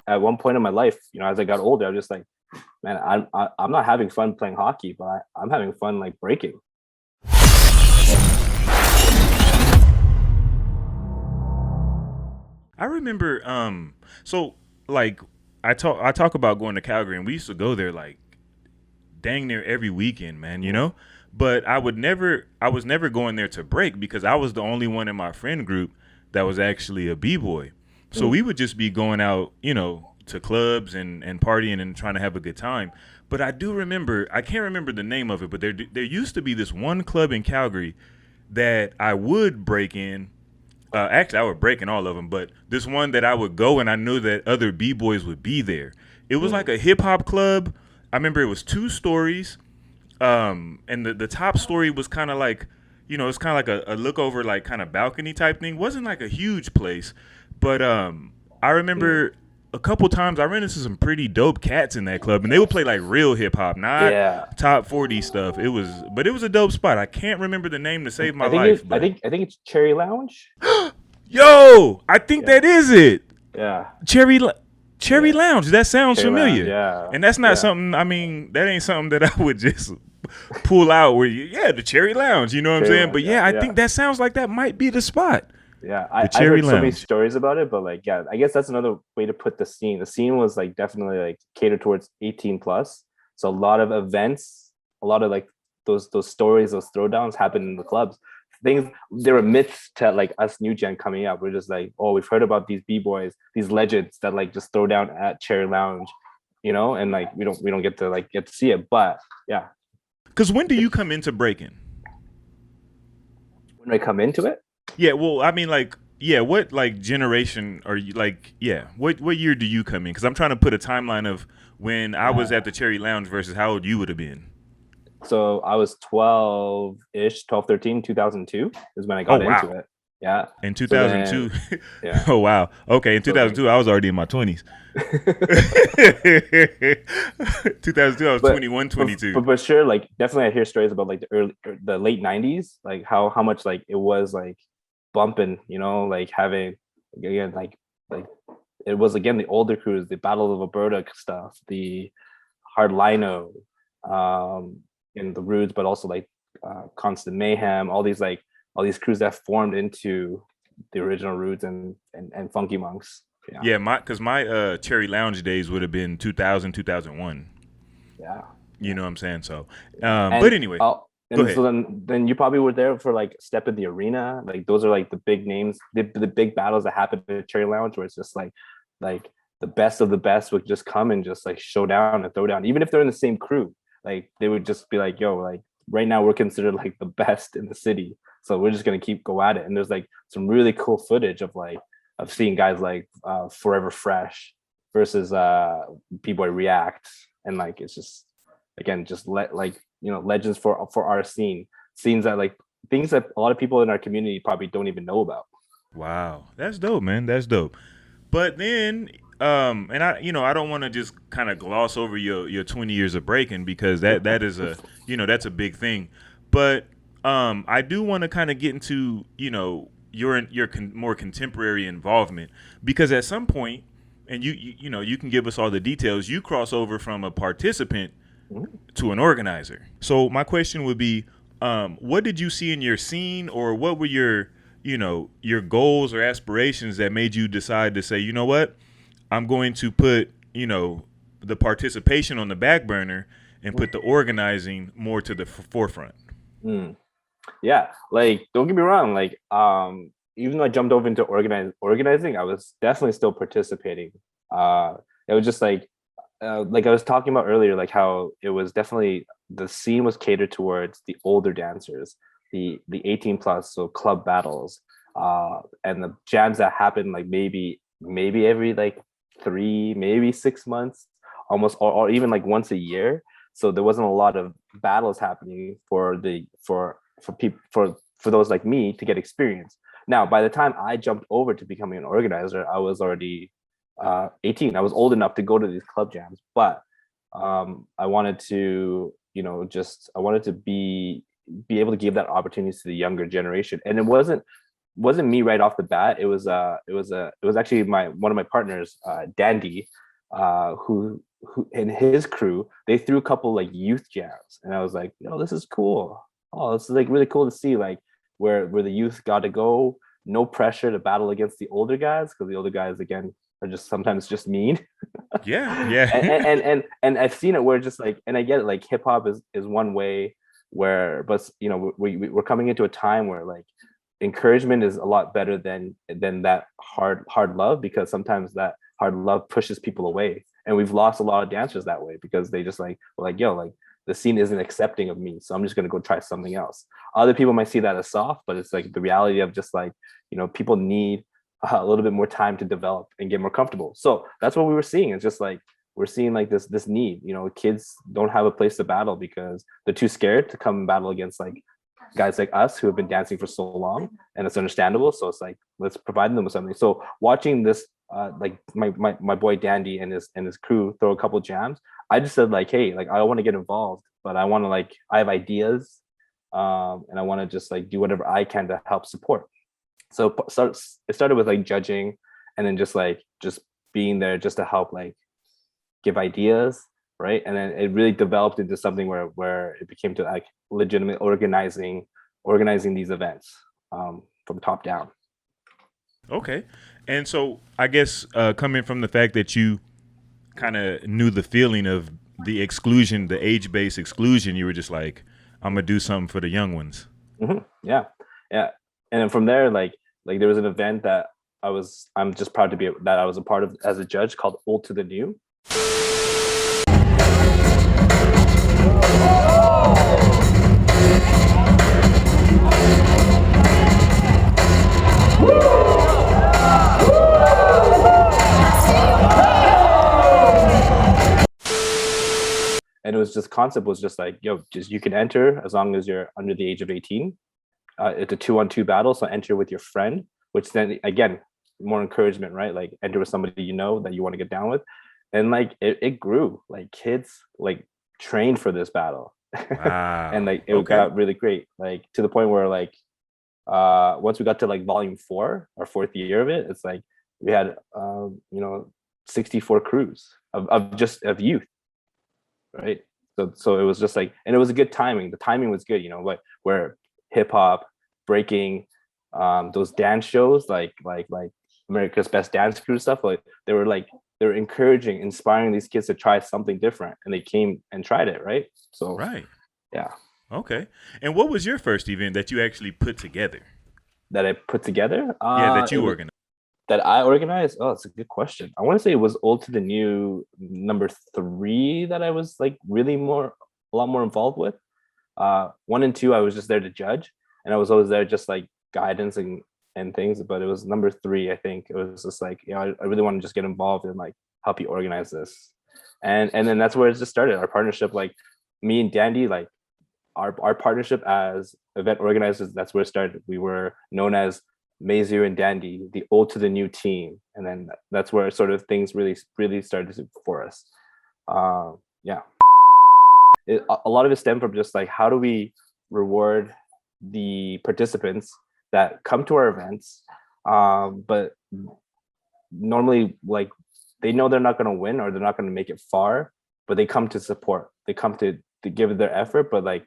at one point in my life, as I got older, I was just like, man, I'm not having fun playing hockey, but I'm having fun like breaking. I remember so like I talk about going to Calgary, and we used to go there like dang near every weekend, man, you Mm, know? But I was never going there to break because I was the only one in my friend group that was actually a b-boy. So mm, we would just be going out, to clubs and partying and trying to have a good time. But I do remember, I can't remember the name of it, but there used to be this one club in Calgary that I would break in. Actually, I would break in all of them, but this one that I would go and I knew that other b boys would be there. It was like mm. a hip hop club. I remember it was two stories, and the top story was kind of like, it's kind of like a look over like kind of balcony type thing. Wasn't like a huge place, but I Mm. remember a couple times I ran into some pretty dope cats in that club, and they would play like real hip hop, not Yeah. top 40 stuff. But it was a dope spot. I can't remember the name to save my I think life, it I but think I think it's Cherry Lounge. yo, I think Yeah. that is it. Yeah. Cherry Cherry Yeah. Lounge. That sounds Cherry Lounge. familiar. Yeah. And that's not Yeah. something. I mean, that ain't something that I would just pull out. Yeah, the Cherry Lounge. You know what I'm Cherry saying? Lounge. But Yeah. yeah, I Yeah. think that sounds like that might be the spot. Yeah. The I've Cherry heard so many Lounge. stories about it, but like, yeah, I guess that's another way to put the scene. The scene was like definitely like catered towards 18 plus. So a lot of events, a lot of like those stories, those throwdowns happen in the clubs. Things there were myths to like us new gen coming up. We're just like, oh, we've heard about these b-boys, these legends that like just throw down at Cherry Lounge, and like we don't get to see it. But yeah, Cause when do you come into breaking? when I come into it, Yeah, well, I mean, like, yeah, what like generation are you like? Yeah, what year do you come in? Because I'm trying to put a timeline of when I was at the Cherry Lounge versus how old you would have been. so I was 12-ish, 12, 13, 2002 is when I Oh got into wow, it. Yeah. in So then, 2002. yeah. Oh wow. Okay, in So then, 2002, I was already in my 20s. 2002, I was but 21, but 22. but sure, like definitely I hear stories about like the late 90s, like how much like it was like bumping, like having again like it was again the older crews, the Battle of Alberta stuff, the Hard Lino, um, and the Rudes, but also like Constant Mayhem, all these crews that formed into the original Rudes and Funky Monks. Yeah, Yeah, because my Cherry Lounge days would have been 2000, 2001. yeah, You yeah. know what I'm saying? So, Yeah. but anyway, go And so ahead. then you probably were there for like Step in the Arena. Like those are like the big names, the big battles that happen at Cherry Lounge, where it's just like the best of the best would just come and just like show down and throw down, even if they're in the same crew. Like they would just be like, yo, like right now we're considered like the best in the city. So we're just gonna keep go at it. And there's like some really cool footage of seeing guys like Forever Fresh versus B-Boy React. And like it's just again just legends for our scenes that like things that a lot of people in our community probably don't even know about. Wow, that's dope, man. That's dope. But then, and I don't want to just kind of gloss over your 20 years of breaking because that is that's a big thing. But I do want to kind of get into your more contemporary involvement because at some point, and you can give us all the details. You cross over from a participant to an organizer. So my question would be, what did you see in your scene, or what were your goals or aspirations that made you decide to say, you know what, I'm going to put the participation on the back burner and put the organizing more to the forefront. Mm. Yeah, like don't get me wrong, like even though I jumped over into organizing, I was definitely still participating. It was just like I was talking about earlier, like how it was definitely the scene was catered towards the older dancers, the 18 plus, so club battles, and the jams that happened like maybe every like 3, maybe 6 months, almost, or even like once a year. So there wasn't a lot of battles happening for people for those like me to get experience. Now, by the time I jumped over to becoming an organizer, I was already 18. I was old enough to go to these club jams, but I wanted to, just I wanted to be able to give that opportunity to the younger generation. And it wasn't wasn't me right off the bat. It was actually my one of my partners, Dandy, who in his crew, they threw a couple like youth jams, and I was like, this is cool. Oh, this is like really cool to see, like where the youth got to go, no pressure to battle against the older guys, because the older guys again are just sometimes just mean. Yeah, and, yeah. and and and I've seen it where just like, and I get it, like hip hop is one way where, but we're coming into a time where like encouragement is a lot better than that hard love, because sometimes that hard love pushes people away, and we've lost a lot of dancers that way because they just like yo, like the scene isn't accepting of me, so I'm just going to go try something else. Other people might see that as soft, but it's like the reality of just like, people need a little bit more time to develop and get more comfortable. So that's what we were seeing. It's just like we're seeing like this need, kids don't have a place to battle because they're too scared to come and battle against like guys like us who have been dancing for so long, and it's understandable. So it's like, let's provide them with something. So watching this, like my boy Dandy and his crew throw a couple jams, I just said like, hey, like I want to get involved, but I want to like, I have ideas, and I want to just like do whatever I can to help support. So it started with like judging, and then just being there just to help like give ideas, right? And then it really developed into something where it became to like legitimate organizing these events, from top down. Okay. And so I guess coming from the fact that you kind of knew the feeling of the exclusion, the age-based exclusion, you were just like, I'm gonna do something for the young ones. Yeah, yeah. And then from there, like there was an event that I'm just proud to be that I was a part of as a judge, called Old to the New. And it was just concept was just like, yo, just you can enter as long as you're under the age of 18. It's a 2-on-2 battle, so enter with your friend, which then again, more encouragement, right? Like enter with somebody that you want to get down with. And like it grew, like kids like trained for this battle. And Wow. like it Okay. got really great, like to the point where like once we got to like volume 4, our 4th year of it, it's like we had 64 crews of youth, right? So it was just like, and it was a good timing. The timing was good, like where hip hop, breaking, those dance shows like America's Best Dance Crew stuff, like they were encouraging, inspiring these kids to try something different, and they came and tried it, right? So Right. yeah, Okay. And what was your first event that you actually put together? that I put together. Yeah, that you organized. That I organized. Oh, it's a good question. I want to say it was Old to the New number 3 that I was like really a lot more involved with. 1 and 2, I was just there to judge, and I was always there just like guidance and things. But it was number 3, I think. It was just like, I really want to just get involved and like help you organize this, and then that's where it just started. Our partnership, like me and Dandy, like our partnership as event organizers, that's where it started. We were known as Mezu and Dandy, the Old to the New team, and then that's where sort of things really started for us. Yeah, a lot of it stemmed from just like, how do we reward the participants that come to our events, but normally like they know they're not going to win or they're not going to make it far, but they come to support, they come to give it their effort, but like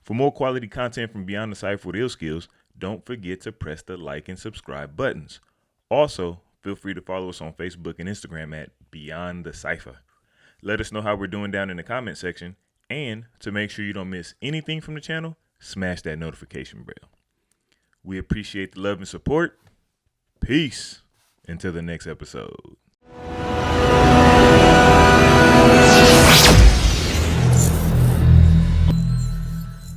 For more quality content from Beyond the Cypher with Illskillz, don't forget to press the like and subscribe buttons. Also, feel free to follow us on Facebook and Instagram at Beyond the Cypher. Let us know how we're doing down in the comment section, and to make sure you don't miss anything from the channel, smash that notification bell. We appreciate the love and support. Peace. Until the next episode.